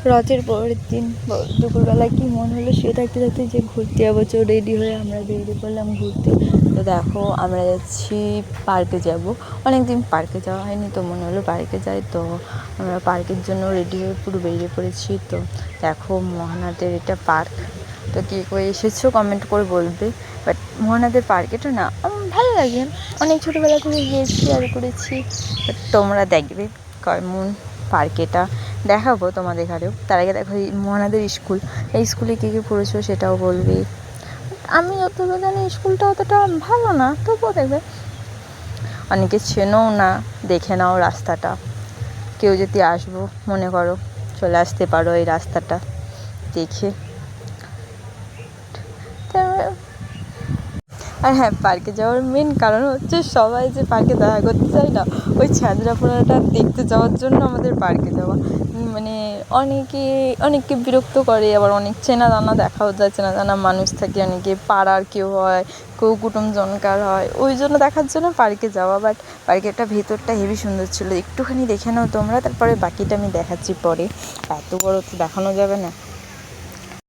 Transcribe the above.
রথের পরের দিন দুপুরবেলা কি মন হলো শুয়ে থাকতে থাকতে যে ঘুরতে যাবো, চো রেডি হয়ে আমরা বেরিয়ে পড়লাম ঘুরতে। তো দেখো আমরা যাচ্ছি পার্কে যাব। অনেক দিন পার্কে যাওয়া হয়নি, তো মনে হলো পার্কে যাই। তো আমরা পার্কের জন্য রেডি হয়ে পুরো বেরিয়ে পড়েছি। তো দেখো মহানাদের এটা পার্ক। তো কে করে এসেছো কমেন্ট করে বলবে। বাট মহানাদের পার্কেটা না আমার ভালো লাগে, অনেক ছোটোবেলা থেকে গিয়েছি আর করেছি। বাট তোমরা দেখবে কেমন পার্কেটা, দেখাবো তোমাদের ঘরেও। তার আগে দেখো এই মহানাদের স্কুল, এই স্কুলে কী কী পড়েছো সেটাও বলবে। আমি যতটা জানি স্কুলটা অতটা ভালো না, তবুও দেখবে অনেকে চেনেও না, দেখে নাও রাস্তাটা। কেউ যদি আসবো মনে করো, চলে আসতে পারো এই রাস্তাটা দেখে। আর হ্যাঁ, পার্কে যাওয়ার মেন কারণ হচ্ছে সবাই যে পার্কে দেখা করতে যায় না, ওই ছ্যাঁচড়াপোনাটা দেখতে যাওয়ার জন্য আমাদের পার্কে যাওয়া। মানে অনেককে বিরক্ত করে, আবার অনেক চেনা জানা দেখাও যায়, চেনা জানা মানুষ থাকে, অনেকে পাড়ার কেউ হয়, কেউ কুটুম জনকার হয়, ওই জন্য দেখার জন্য পার্কে যাওয়া। বাট পার্কেরটা ভেতরটা হেবি সুন্দর ছিল, একটুখানি দেখে নাও তোমরা, তারপরে বাকিটা আমি দেখাচ্ছি পরে। এত বড় তো দেখানো যাবে না।